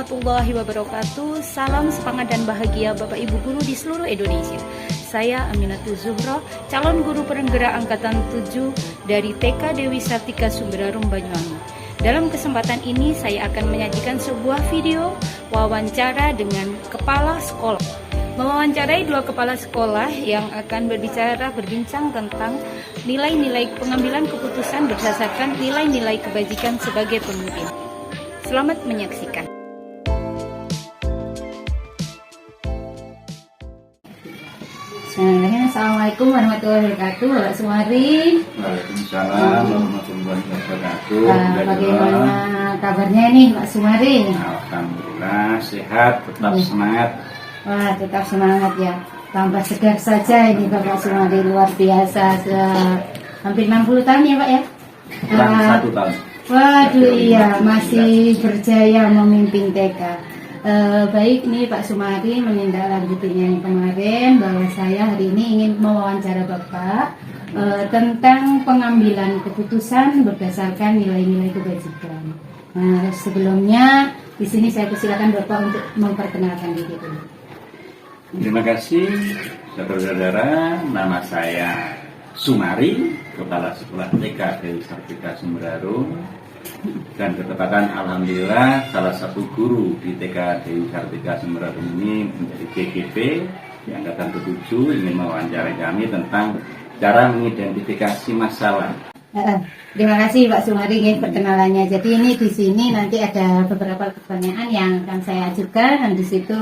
warahmatullahi wabarakatuh. Salam semangat dan bahagia Bapak Ibu guru di seluruh Indonesia. Saya Aminatul Zuhro, calon guru penggerak angkatan 7 dari TK Dewi Sartika Sumberarum Banyuwangi. Dalam kesempatan ini saya akan menyajikan sebuah video wawancara dengan kepala sekolah. Mewawancarai dua kepala sekolah yang akan berbincang tentang nilai-nilai pengambilan keputusan berdasarkan nilai-nilai kebajikan sebagai pemimpin. Selamat menyaksikan. Assalamualaikum warahmatullahi wabarakatuh, Pak Sumari. Waalaikumsalam warahmatullahi wabarakatuh. Bagaimana kabarnya nih Pak Sumari? Alhamdulillah sehat, tetap semangat. Wah, tetap semangat ya. Tambah segar saja ini Bapak Sumari, luar biasa. Sudah hampir 60 tahun ya Pak ya? Kurang 1 tahun. Waduh iya, masih berjaya memimpin TK. Baik nih Pak Sumari, menindaklanjutinya yang kemarin bahwa saya hari ini ingin mewawancara Bapak tentang pengambilan keputusan berdasarkan nilai-nilai kebajikan. Nah, sebelumnya di sini saya persilakan Bapak untuk memperkenalkan diri dulu. Terima kasih saudara-saudara, nama saya Sumari, Kepala Sekolah TK Dewi Sartika Sumberarum, dan ketepatan alhamdulillah salah satu guru di TK Dewi Sartika Sumberarum ini menjadi GGP di angkatan ke-7 ingin mewawancarai kami tentang cara mengidentifikasi masalah. Terima kasih Pak Sumari perkenalannya. Jadi ini di sini nanti ada beberapa pertanyaan yang akan saya ajukan, dan di situ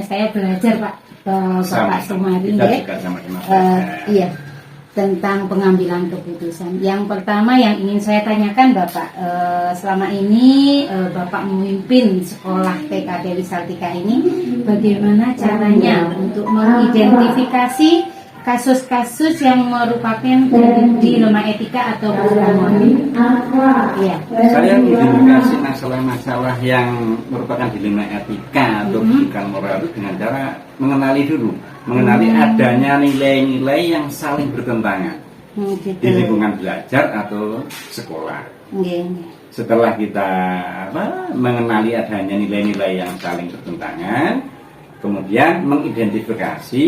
saya belajar Pak Bapak Sumari iya, tentang pengambilan keputusan. Yang pertama yang ingin saya tanyakan Bapak, selama ini Bapak memimpin sekolah TK Dewi Sartika ini, bagaimana caranya untuk mengidentifikasi kasus-kasus yang merupakan dilema etika atau moral? Iya. Saya mengidentifikasi masalah-masalah yang merupakan dilema etika atau bukan moral dengan cara mengenali dulu, adanya nilai-nilai yang saling bertentangan di lingkungan belajar atau sekolah. Setelah kita mengenali adanya nilai-nilai yang saling bertentangan, kemudian mengidentifikasi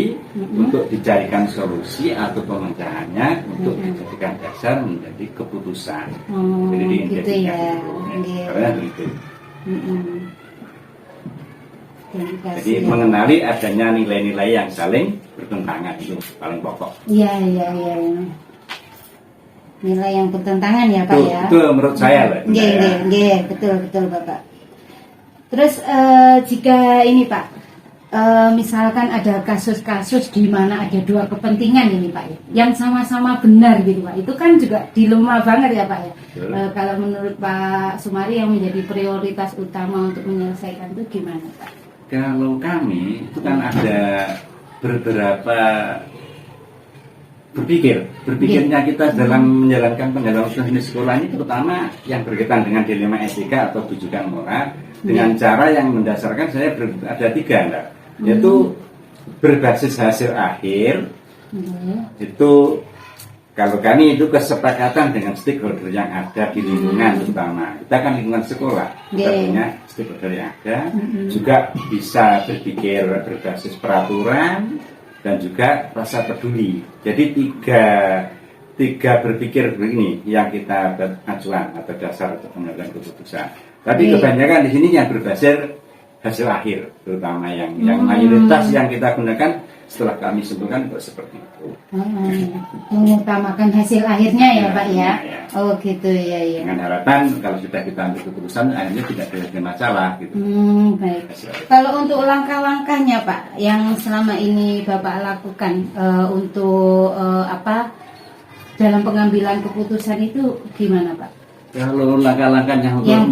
untuk dicarikan solusi atau pemecahannya untuk dijadikan dasar menjadi keputusan. Jadi gitu ya. Karena begitu. Jadi mengenali adanya nilai-nilai yang saling bertentangan itu paling pokok. Iya. Nilai yang bertentangan ya Pak ya. Itu menurut saya lah. Iya, betul Bapak. Terus jika ini Pak, misalkan ada kasus-kasus di mana ada dua kepentingan ini Pak ya, yang sama-sama benar gitu Pak, itu kan juga dilema banget ya Pak ya. Kalau menurut Pak Sumari yang menjadi prioritas utama untuk menyelesaikan itu gimana Pak? Kalau kami itu kan ada beberapa berpikirnya kita dalam menjalankan penggalangan teknis sekolah ini, terutama yang berkaitan dengan dilema etika atau bujukan moral, dengan cara yang mendasarkan saya ada 3 enggak? Yaitu berbasis hasil akhir. Itu kalau kami itu kesepakatan dengan stakeholder yang ada di lingkungan, terutama kita kan lingkungan sekolah, kita punya stakeholder yang ada, juga bisa berpikir berbasis peraturan dan juga rasa peduli. Jadi tiga berpikir ini yang kita acuan atau dasar untuk mengambil keputusan. Tapi kebanyakan di sini yang berbasis hasil akhir, terutama yang mayoritas yang kita gunakan setelah kami simpulkan kok seperti itu. Mengutamakan hasil akhirnya ya Pak ya. Oh gitu ya. Dengan harapan kalau sudah kita ambil keputusan akhirnya tidak ada masalah gitu. Baik. Kalau untuk langkah-langkahnya Pak yang selama ini Bapak lakukan untuk dalam pengambilan keputusan itu gimana Pak? Kalau langkah-langkahnya untuk yang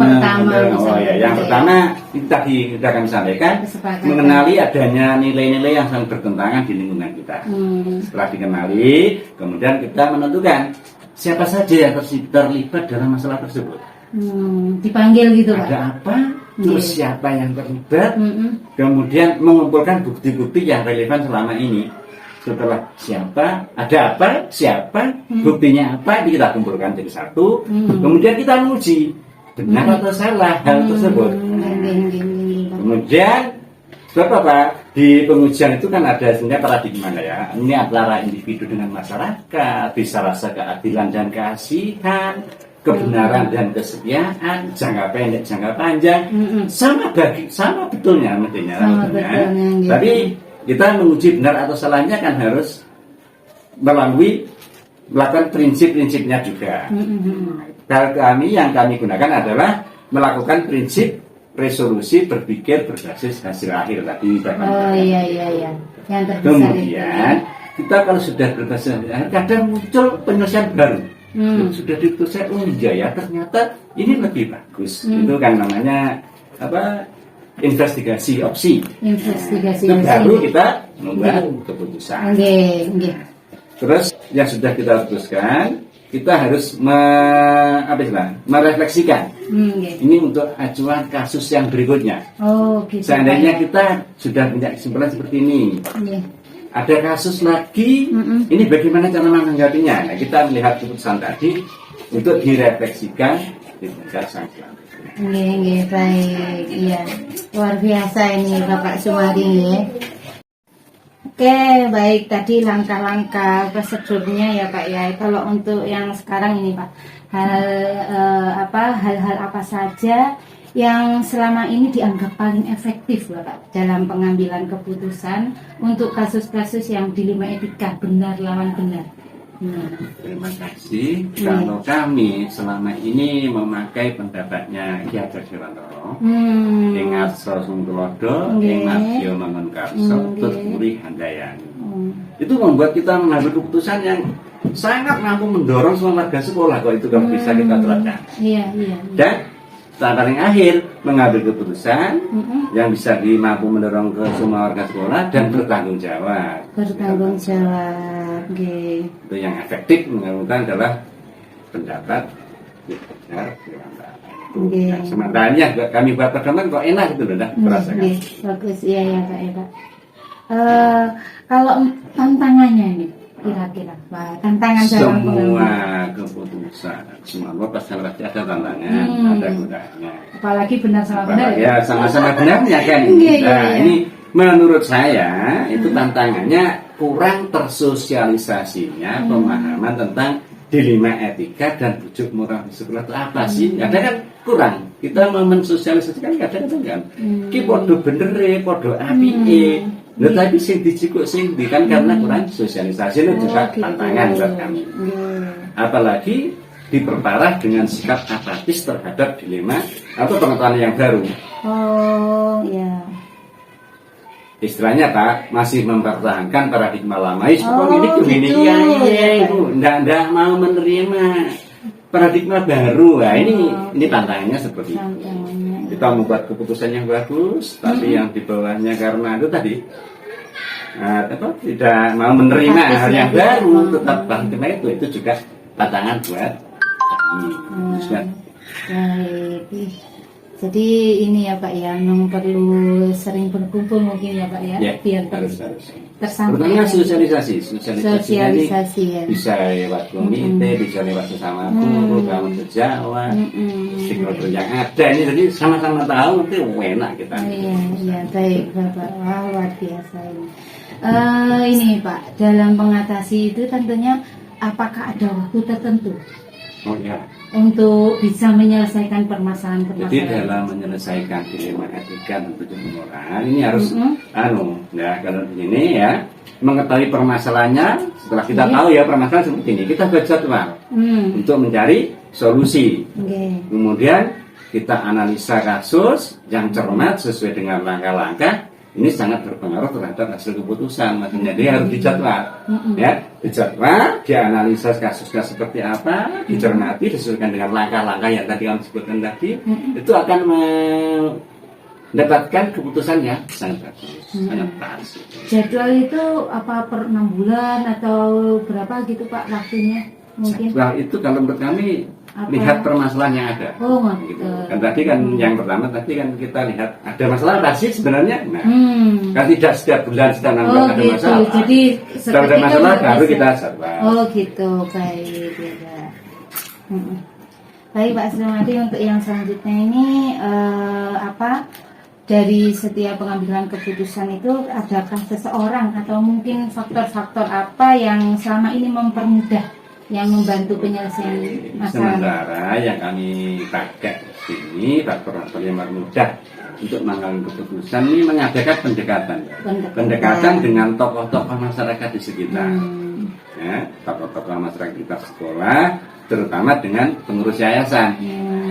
pertama itu tadi kita akan sampaikan, mengenali adanya nilai-nilai yang saling bertentangan di lingkungan kita. Setelah dikenali, kemudian kita menentukan siapa saja yang terlibat dalam masalah tersebut. Dipanggil gitu Pak. Ada apa? Terus siapa yang terlibat? Kemudian mengumpulkan bukti-bukti yang relevan selama ini. Setelah siapa, ada apa, siapa, buktinya apa, kita kumpulkan jadi satu. Kemudian kita menguji benar atau salah hal tersebut. Kemudian sebab apa? Di pengujian itu kan ada sebenarnya paradigma ya. Ini antara individu dengan masyarakat, bisa rasa keadilan dan keasihan, kebenaran dan kesetiaan, jangka pendek, jangka panjang, sama betulnya mestinya. Gitu. Tapi kita menguji benar atau salahnya kan harus melalui melakukan prinsip-prinsipnya juga. Kalau yang kami gunakan adalah melakukan prinsip resolusi berpikir berbasis hasil akhir tadi. Iya. Yang terbesar Kemudian itu. kita kalau sudah berbasis hasil akhir, kadang muncul penyelesaian baru. Sudah ditulis, oh iya ya, ternyata ini lebih bagus. Itu kan namanya apa? Investigasi opsi. Investigasi Itu opsi. baru kita membuat keputusan. Nggih. Terus yang sudah kita putuskan, kita harus merefleksikan. Ini untuk acuan kasus yang berikutnya. Oh, gitu. Seandainya kita sudah punya kesimpulan seperti ini, ada kasus lagi, ini bagaimana cara menanggapinya? Nah, kita melihat keputusan tadi untuk direfleksikan di tingkat sanksi. Nggih, baik. Iya. Luar biasa ini Bapak Sumari nggih. Oke, baik, tadi langkah-langkah prosedurnya ya Pak ya. Kalau untuk yang sekarang ini Pak, hal-hal apa saja yang selama ini dianggap paling efektif Bapak dalam pengambilan keputusan untuk kasus-kasus yang dilema etika benar lawan benar. Terima kasih. Kalau kami selama ini memakai pendapatnya Ki Hajar Dewantara, ingat Sosung Tulodo, ingat Yo Mangun Karso, Tuturi Handayani. Itu membuat kita mengambil keputusan yang sangat mampu mendorong semua warga sekolah kalau itu kalau bisa kita terapkan. Iya. Dan paling akhir mengambil keputusan yang bisa mampu mendorong ke semua warga sekolah dan bertanggung jawab. Bertanggung jawab, okay. Itu yang efektif menggunakan adalah pendapat benar. Okay. Sementara kami buat pedoman kok enak itu loh, merasakan. Bagus, iya Pak ya Pak. Kalau tantangannya ini kira-kira tantangan dalam semua keputusan semua pasti ada tantangan, ada gunanya. Apalagi benar sama benar ya sama-sama benarnya kan. Ini menurut saya itu tantangannya kurang tersosialisasinya pemahaman tentang dilema etika dan bujuk moral di sekolah itu apa sih? Kadang kan kurang. Kita mensosialisasikan kadang-kadang kan. Ki podo bener podo apike. Nah, tapi sing dicikuk sing di kan karena kurang sosialisasi itu juga tantangan buat kami. Apalagi diperparah dengan sikap apatis terhadap dilema atau pengetahuan yang baru. Oh, ya. Istilahnya Pak masih mempertahankan paradigma lama. Ini itu ndak mau menerima paradigma baru. Nah, ini tantangannya seperti itu. Kita membuat keputusan yang bagus, tapi yang di bawahnya karena itu tadi tidak mau menerima hal yang baru, tetap paradigma itu juga tantangan buat kami. Baik. Jadi ini ya Pak ya, memang perlu sering berkumpul mungkin ya Pak ya, biar harus tersampaikan. Terutama sosialisasi Ya. Bisa lewat komite, bisa lewat sesama guru, kawan sejawat, stakeholder yang ada ini, jadi sama-sama tahu nanti enak kita. Iya baik Bapak, wah luar biasa ini. Ini Pak, dalam mengatasi itu tentunya apakah ada waktu tertentu? Oh ya. Untuk bisa menyelesaikan permasalahan-permasalahan. Jadi dalam menyelesaikan dilema etika dan bujuk moral ini harus kalau ini ya mengetahui permasalahannya. Setelah kita tahu ya permasalahan seperti ini, kita buat jadwal untuk mencari solusi. Kemudian kita analisa kasus yang cermat sesuai dengan langkah-langkah. Ini sangat berpengaruh terhadap hasil keputusan. Makanya dia harus dijadwal, ya, dijadwal, dianalisa kasusnya seperti apa, dicermati, disesuaikan dengan langkah-langkah yang tadi kami sebutkan tadi, itu akan mendapatkan keputusan yang sangat bagus, sangat pas. Jadwal itu apa per 6 bulan atau berapa gitu Pak waktunya? Mungkin. Jadwal itu kalau menurut kami lihat permasalahan yang ada. Gitu. Kan tadi kan yang pertama tadi kan kita lihat ada masalah pasti sebenarnya. Kan tidak setiap bulan setiap 6 bulan ada masalah. Jadi kalau ada masalah baru kita jadwal. Gitu, baik ya. Baik Pak Sumadi, untuk yang selanjutnya ini dari setiap pengambilan keputusan itu adakah seseorang atau mungkin faktor-faktor apa yang selama ini mempermudah, yang membantu penyelesaian masalah? Sementara yang kami pakai di sini faktor-faktor yang mempermudah untuk mengambil keputusan ini mengadakan pendekatan dengan tokoh-tokoh masyarakat di sekitar, ya, tokoh-tokoh masyarakat kita sekolah, terutama dengan pengurus yayasan.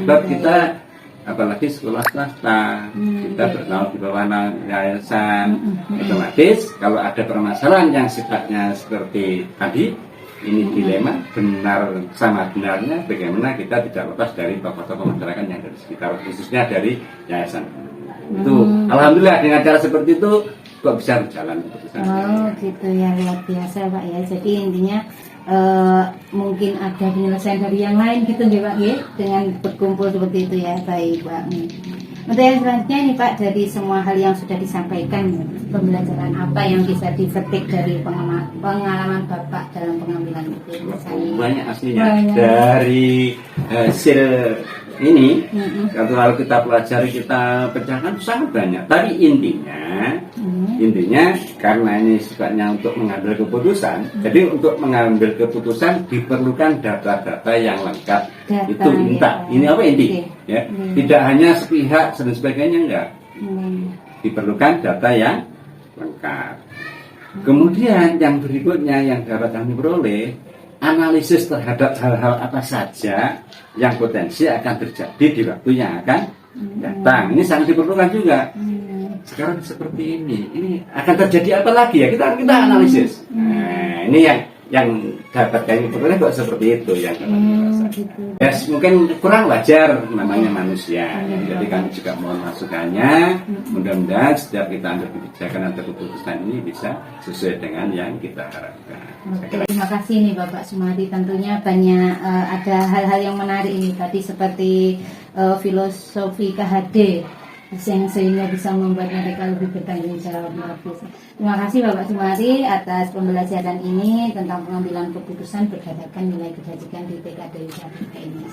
Sebab kita apalagi sekolah swasta, kita bernaung di bawah yayasan, otomatis kalau ada permasalahan yang sifatnya seperti tadi, ini dilema benar sama benarnya, bagaimana kita tidak lepas dari tokoh-tokoh masyarakat yang dari sekitar, khususnya dari yayasan. Itu alhamdulillah dengan cara seperti itu kok bisa berjalan keputusan. Oh gitu ya, luar biasa Pak ya. Jadi intinya mungkin ada penyelesaian dari yang lain gitu ya Pak ya, dengan berkumpul seperti itu ya. Baik Pak. Untuk yang selanjutnya nih Pak, dari semua hal yang sudah disampaikan, pembelajaran apa yang bisa dipetik dari pengalaman Bapak dalam pengambilan keputusan? Banyak aslinya. Dari hasil ini, kalau kita pelajari, kita pecahkan sangat banyak. Tapi intinya karena ini sifatnya untuk mengambil keputusan, jadi untuk mengambil keputusan diperlukan data-data yang lengkap. Itu inti. Ini apa inti? Ya, tidak hanya sepihak dan sebagainya, enggak. Diperlukan data yang lengkap. Kemudian yang berikutnya yang dapat kami peroleh, analisis terhadap hal-hal apa saja yang potensi akan terjadi di waktu yang akan datang. Ini sangat diperlukan juga. Sekarang seperti ini akan terjadi apa lagi ya, kita analisis. Nah, ini yang dapat kami peroleh kok seperti itu yang dapat gitu. Yes, mungkin kurang wajar, namanya manusia. Jadi kami juga mohon masukannya. Mudah-mudahan setiap kita ambil kebijakan atau keputusan ini bisa sesuai dengan yang kita harapkan. Terima kasih nih Bapak Sumadi, tentunya banyak ada hal-hal yang menarik ini tadi seperti filosofi KHD yang sehingga bisa membuat mereka lebih bertanggung jawab. Terima kasih Bapak Sumadi atas pembelajaran ini tentang pengambilan keputusan berdasarkan nilai kebajikan di TKD Wisata ini.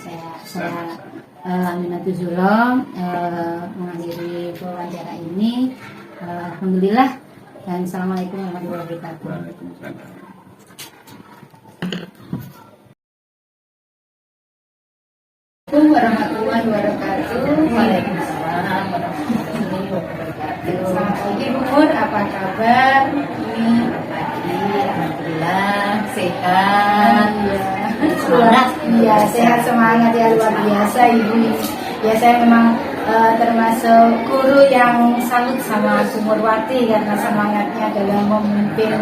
Saya Aminatul Zulom mengakhiri wawancara ini. Alhamdulillah dan Assalamualaikum warahmatullahi wabarakatuh. Waalaikumsalam. Assalamualaikum warahmatullahi wabarakatuh. Waalaikumsalam warahmatullahi wabarakatuh. Selamat pagi Bu Nur, apa kabar? Ini pagi, alhamdulillah sehat. Semangat. Iya, sehat semangat ya, luar biasa Ibu. Ya saya memang termasuk guru yang salut sama Sumurwati karena semangatnya dalam memimpin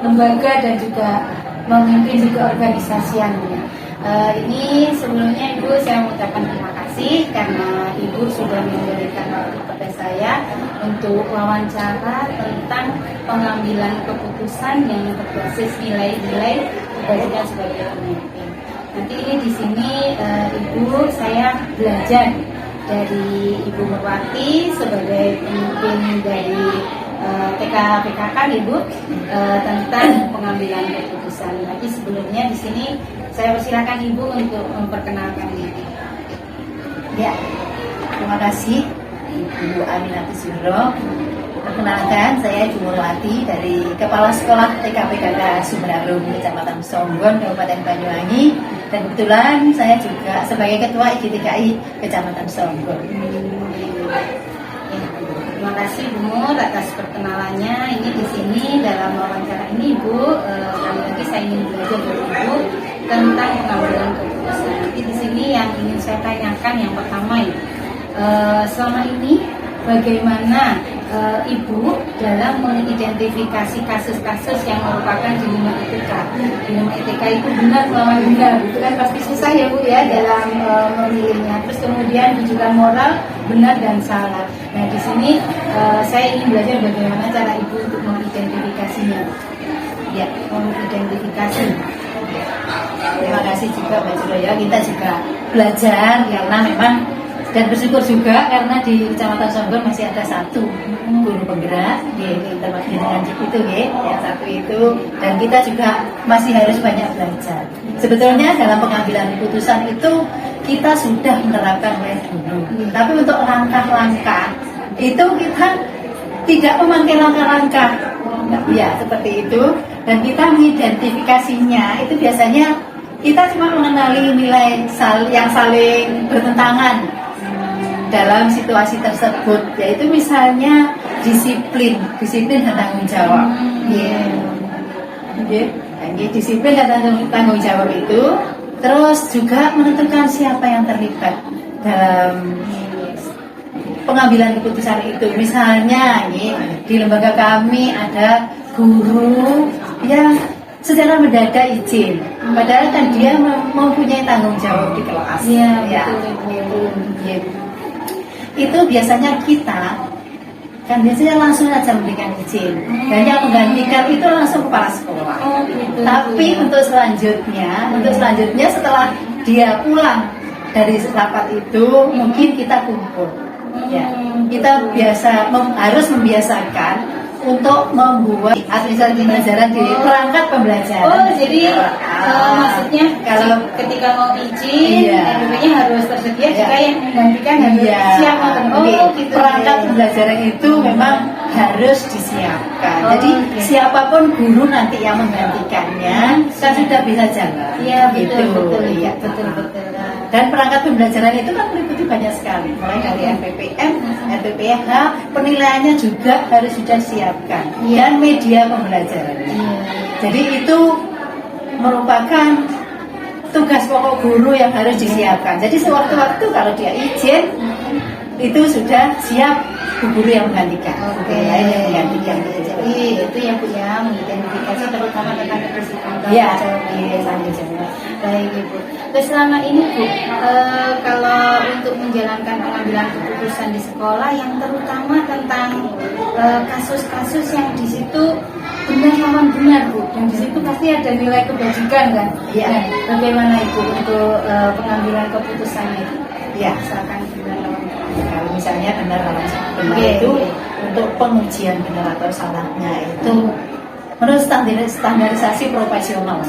lembaga dan juga memimpin juga organisasiannya. Ini sebelumnya Ibu saya mengucapkan terima kasih karena Ibu sudah memberikan waktu kepada saya untuk wawancara tentang pengambilan keputusan yang berbasis nilai-nilai kebajikan sebagai pemimpin. Nanti ini di sini Ibu saya belajar dari Ibu Merwati sebagai pemimpin dari TK-PKK Ibu tentang pengambilan keputusan. Tapi sebelumnya di sini saya persilakan Ibu untuk memperkenalkan diri. Ya, terima kasih Ibu Aminatul Zulom. Perkenalkan, saya Ibu Merwati dari Kepala Sekolah TK-PKK Sumerarum, Kecamatan Songgon, Kabupaten Banyuwangi. Dan kebetulan saya juga sebagai Ketua IGTKI Kecamatan Songgon. Terima kasih Bu Nur atas perkenalannya. Ini di sini dalam wawancara ini Bu, kali lagi saya ingin belajar dari Ibu tentang pengambilan keputusan. Nanti di sini yang ingin saya tanyakan yang pertama ya, selama ini bagaimana Ibu dalam mengidentifikasi kasus-kasus yang merupakan dilema etika. Dilema etika itu benar melawan benar, itu kan pasti susah ya Bu ya dalam memilihnya. Terus kemudian rujukan moral benar dan salah. Nah di sini saya ingin belajar bagaimana cara Ibu untuk mengidentifikasinya. Ya, mengidentifikasi. Terima kasih juga Mbak Suroyo. Kita juga belajar karena memang dan bersyukur juga karena di Kecamatan Songgon masih ada satu guru penggerak di tempat pendidikan itu yang satu itu, dan kita juga masih harus banyak belajar. Sebetulnya dalam pengambilan keputusan itu kita sudah menerapkan mulai dulu, tapi untuk langkah-langkah itu kita tidak memakai langkah-langkah, ya seperti itu. Dan kita mengidentifikasinya itu biasanya kita cuma mengenali nilai yang saling bertentangan dalam situasi tersebut, yaitu misalnya disiplin dan tanggung jawab. Disiplin dan tanggung jawab itu, terus juga menentukan siapa yang terlibat dalam pengambilan keputusan itu. Misalnya di lembaga kami ada guru yang secara mendadak izin, padahal kan dia mempunyai tanggung jawab di kelas. Itu biasanya kita kan biasanya langsung aja memberikan izin, dan yang menggantikan itu langsung kepala sekolah. Tapi untuk selanjutnya setelah dia pulang dari rapat itu, mungkin kita kumpul. Kita harus membiasakan untuk membuat administrasi pembelajaran di perangkat pembelajaran. Jadi maksudnya kalau ketika mau izin, RPP-nya harus tersedia, juga yang menggantikan harus siap. Gitu. Perangkat pembelajaran itu memang harus disiapkan. Jadi siapapun guru nanti yang menggantikannya kan sudah bisa jalan. Betul. Dan perangkat pembelajaran itu kan meliputi banyak sekali, mulai dari RPPM, RPPH, penilaiannya juga harus sudah disiapkan, dan media pembelajaran. Jadi itu merupakan tugas pokok guru yang harus disiapkan. Jadi sewaktu-waktu kalau dia izin, itu sudah siap guru yang menggantikan. Lain yang menggantikan. Jadi itu yang punya mengidentifikasi terutama tentang kebersihan. Baik Ibu. Terus selama ini Bu, kalau untuk menjalankan pengambilan keputusan di sekolah yang terutama tentang kasus-kasus yang di situ benar lawan benar Bu, dan di situ pasti ada nilai kebajikan kan? Nah, bagaimana Ibu untuk pengambilan keputusannya itu? Misalkan benar lawan benar. Kalau misalnya benar lawan benar itu untuk pengujian benar atau salahnya itu menurut standarisasi profesional.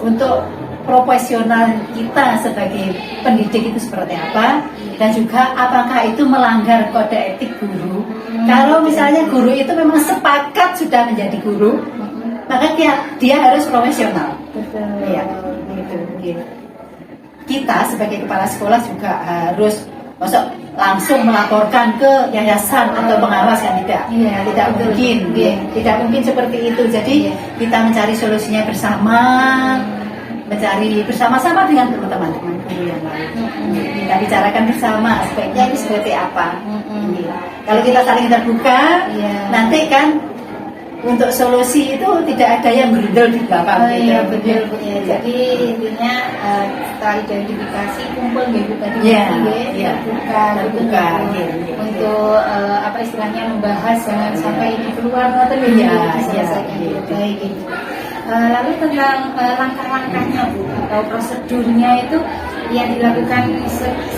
Untuk profesional kita sebagai pendidik itu seperti apa, dan juga apakah itu melanggar kode etik guru. Kalau misalnya guru itu memang sepakat sudah menjadi guru, maka dia harus profesional. Kita sebagai kepala sekolah juga harus langsung melaporkan ke yayasan atau pengawas, kan tidak mungkin. Tidak mungkin seperti itu. Jadi kita mencari solusinya bersama-sama dengan teman-teman guru yang lain. Kita bicarakan bersama sebaiknya ini seperti apa. Kalau kita saling terbuka, nanti kan untuk solusi itu tidak ada yang berundel di belakang. Betul. Jadi intinya setelah identifikasi kumpul tadi terbuka untuk apa istilahnya membahas, jangan sampai ini keluar Baik. Lalu tentang langkah-langkahnya Bu atau prosedurnya itu yang dilakukan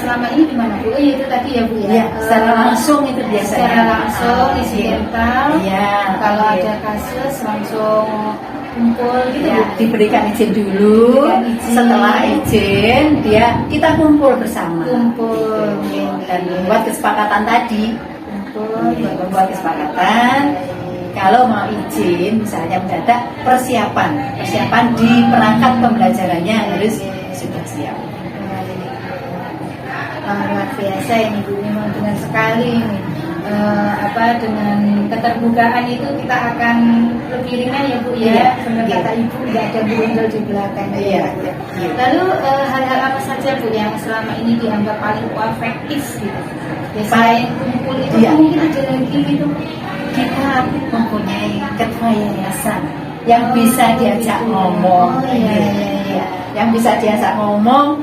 selama ini gimana Bu? Itu tadi ya Bu secara langsung itu biasanya. Secara langsung insidental. Kalau ada kasus langsung kumpul gitu Bu. Diberikan izin dulu. Setelah izin kita kumpul bersama. Dan membuat kesepakatan tadi. Membuat kesepakatan. Kalau mau izin, misalnya mendadak, persiapan di perangkat pembelajarannya harus sudah siap. Luar biasa ini Bu, memang dengan sekali ini. Dengan keterbukaan itu kita akan lebih ringan ya Bu benar kata Ibu, tidak ada berundel di belakang. Lalu hal-hal apa saja Bu yang selama ini dianggap paling efektif gitu? Biasanya kumpul itu mungkin ada lagi gitu. Kita mempunyai ketua yayasan yang bisa diajak ngomong, yang bisa diajak ngomong,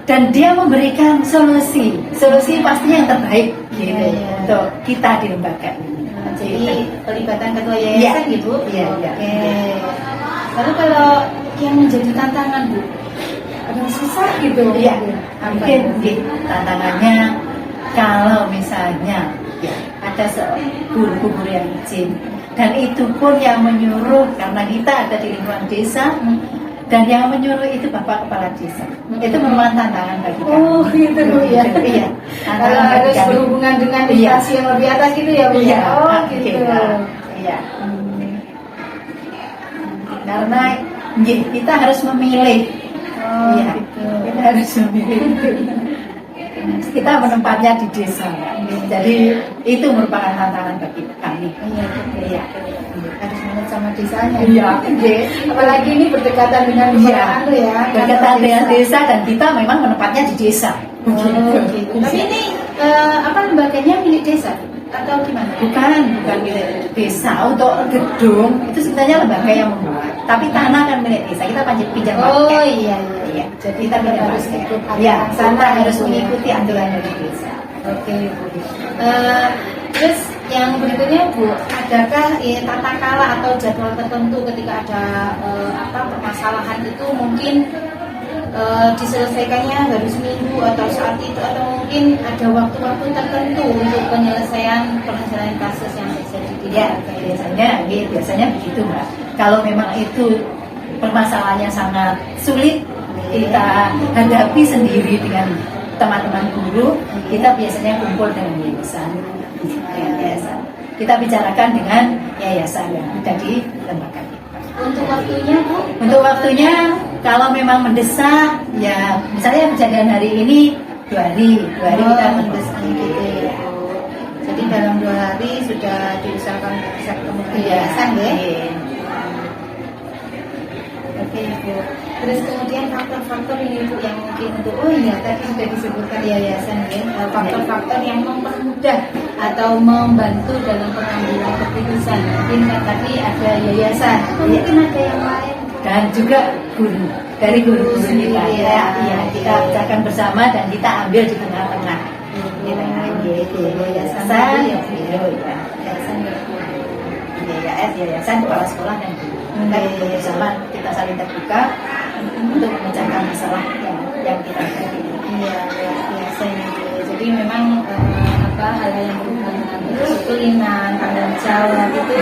dan dia memberikan solusi pastinya yang terbaik untuk kita di lembaga ini. Jadi pelibatan ketua yayasan gitu. Lalu kalau yang menjadi tantangan Bu, ada susah gitu. Mungkin tantangannya kalau misalnya ada guru-guru yang izin, dan itu pun yang menyuruh karena kita ada di lingkungan desa, Dan yang menyuruh itu Bapak Kepala Desa. Itu merupakan tantangan bagi kami. Oh gitu ya. Iya. Kalau harus berhubungan dengan instansi yang lebih atas gitu ya Bu. Iya. Oh gitu. Iya. Karena kita harus memilih. Oh, Iya. gitu. Kita harus memilih. Kita menempatnya di desa. Jadi itu merupakan tantangan bagi kami. Iya, Iya. harus ingat sama desanya. Iya. Apalagi ini berdekatan dengan Iya. Berkaitan dengan desa dan kita memang menempatnya di desa. Oh, gitu. Tapi ini apa lembaganya milik desa atau gimana? Bukan milik desa. Untuk gedung itu sebenarnya lembaga yang membuat, tapi tanah kan milik desa. Kita pinjam Oh pakai. iya. Jadi kita pinjam harus pakai. ikut Ya, aturan kita harus itu ya. mengikuti aturan dari desa. Oke Bu. Terus yang berikutnya Bu, adakah tata kala atau jadwal tertentu ketika ada permasalahan itu mungkin diselesaikannya baru seminggu atau saat itu, atau mungkin ada waktu-waktu tertentu untuk penyelesaian kasus yang terjadi di Ya, daerah? biasanya begitu Mbak. Kalau memang itu permasalahannya sangat sulit, kita hadapi sendiri dengan teman-teman guru, kita biasanya kumpul dengan yayasan. Kita bicarakan dengan yayasan yang ada di lembaga kita. Untuk waktunya Bu? Untuk waktunya, kalau memang mendesak, ya misalnya kejadian hari ini 2 hari kita mendesak gitu ya. Jadi dalam 2 hari sudah diusahakan bisa ketemu dengan yayasan ya. Oke Bu. Terus kemudian faktor-faktor ini Bu yang mungkin untuk tadi sudah disebutkan yayasan ya, faktor-faktor yang mempermudah atau membantu dalam pengambilan keputusan. Mungkin kan tadi ada yayasan, mungkin ada yang lain. Dan juga guru, dari guru sendiri Ya. kita bicarakan bersama dan kita ambil di tengah-tengah. Yayasan, yayasan kepala sekolah dan guru. Kita bersama, kita saling terbuka untuk memecahkan masalah yang kita hadapi. Iya, biasa ini. Jadi memang hal yang berhubungan dengan kedisiplinan, tanggung jawab itu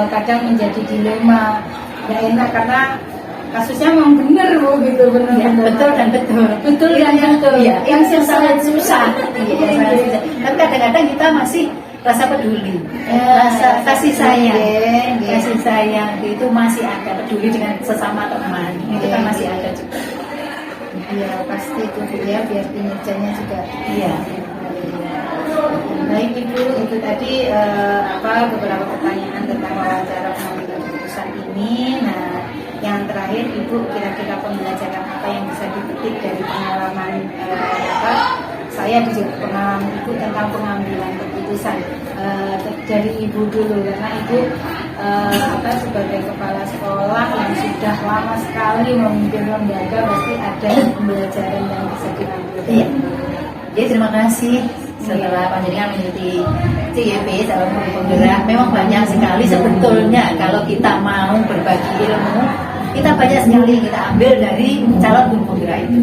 kadang menjadi dilema. Gak enak karena kasusnya memang benar Bu gitu, benar-benar. Betul dan betul. Betul dan betul. Iya, Yang yang sangat susah. Tapi kadang-kadang kita masih rasa peduli, rasa kasih sayang, kasih sayang itu masih ada, peduli dengan sesama teman itu kan masih ada juga. Iya pasti itu Bu ya, biar kinerjanya juga. Iya. Baik Ibu, itu tadi beberapa pertanyaan tentang wawancara pengambilan keputusan ini. Nah, yang terakhir Ibu, kira-kira pembelajaran apa yang bisa dipetik dari pengalaman saya di pengalaman Ibu tentang pengambilan keputusan dari Ibu dulu, karena Ibu sebagai kepala sekolah yang sudah lama sekali memimpin lembaga, pasti ada pembelajaran yang bisa diambil. Iya. Jadi terima kasih setelah panjenengan mengikuti CYP calon guru penggerak. Memang banyak sekali sebetulnya kalau kita mau berbagi ilmu, kita banyak sekali kita ambil dari calon guru penggerak itu.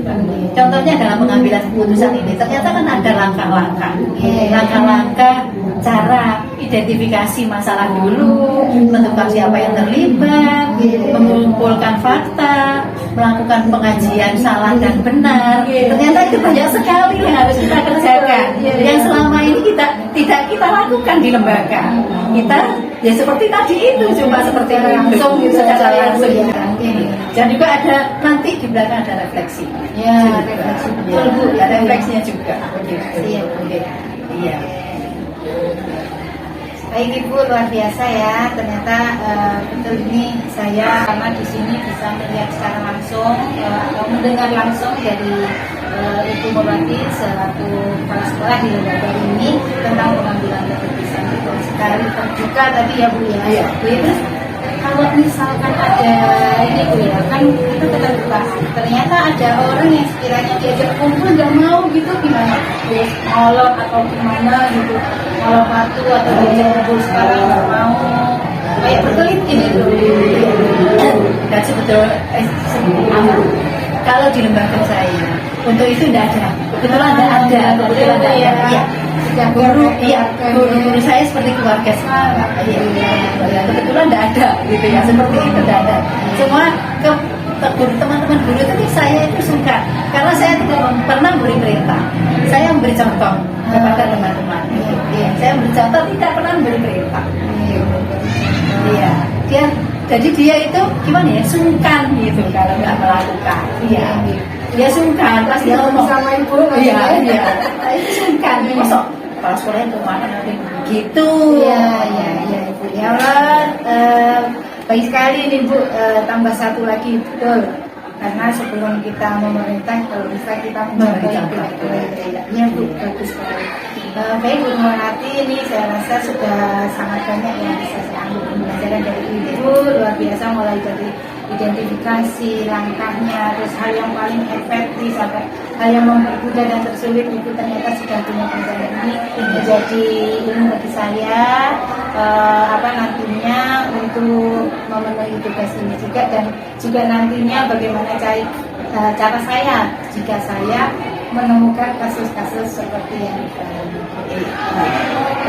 Contohnya dalam pengambilan keputusan ini, ternyata kan ada langkah-langkah cara identifikasi masalah dulu, menentukan siapa yang terlibat, mengumpulkan fakta, melakukan pengajian salah dan benar. Ternyata itu banyak sekali yang harus kita kerjakan, yang selama ini tidak kita lakukan di lembaga. Kita ya seperti tadi itu, cuma seperti langsung secara langsung. Dan juga ada nanti di belakang ada refleksi. Ya, refleksi betul Bu. Ada refleksinya juga. Iya. Iya. Baik Ibu, luar biasa ya. Ternyata betul ini saya karena di sini bisa melihat secara langsung atau mendengar langsung dari Ibu Murwati selaku kepala sekolah di lembaga ini tentang pengambilan keputusan. Betul sekali terbuka tadi ya Bu ya. Iya. Bu ya, terus kalau misalkan ada ini Bu ya, kan itu terbuka. Ternyata ada orang yang sekiranya diajak kumpul nggak mau gitu, gimana? Terus molot atau gimana gitu, molot batu atau diajak kumpul sekarang nggak mau, kayak berkelit gitu. Dan sebetulnya kalau di lembaga saya untuk itu tidak ada. Kebetulan tidak ada. Kebetulan tidak ada. Iya. Guru saya seperti keluarga semua. Iya. Kebetulan tidak ada gitu ya, seperti itu tidak ada. Semua teman-teman guru itu saya itu suka karena saya tidak pernah beri perintah, saya memberi contoh kepada teman-teman. Iya, saya memberi contoh, tidak pernah memberi perintah. Iya, jadi dia itu gimana ya, sungkan gitu kalau nggak melakukan. Iya, dia sungkan pasti dia ngomong sama ibu. iya itu sungkan. Masuk kepala sekolah itu mana nanti begitu. Iya ibu. Ya Allah, baik sekali nih Bu, tambah satu lagi betul. Karena sebelum kita memerintah, kalau bisa kita mencoba ya Bu, bagus sekali. Baik Bu Nurhati, ini saya rasa sudah sangat banyak yang bisa saya ambil pembelajaran dari Ibu, luar biasa, mulai dari identifikasi langkahnya, terus hal yang paling efektif sampai hal yang mempermudah dan tersulit itu ternyata sudah punya pelajaran ini menjadi ilmu bagi saya nantinya untuk memenuhi tugas ini juga, dan juga nantinya bagaimana cara saya jika saya menemukan kasus-kasus seperti yang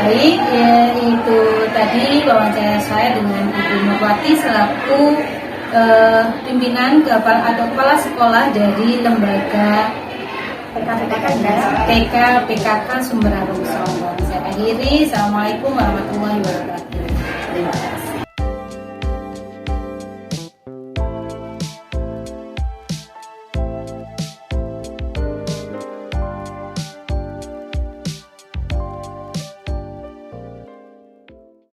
baik ya, itu tadi wawancara saya dengan Ibu Nurwati selaku pimpinan atau kepala sekolah dari lembaga TK PKK Sumber Harum Sombong. Saya akhiri, assalamualaikum warahmatullahi wabarakatuh. Terima kasih.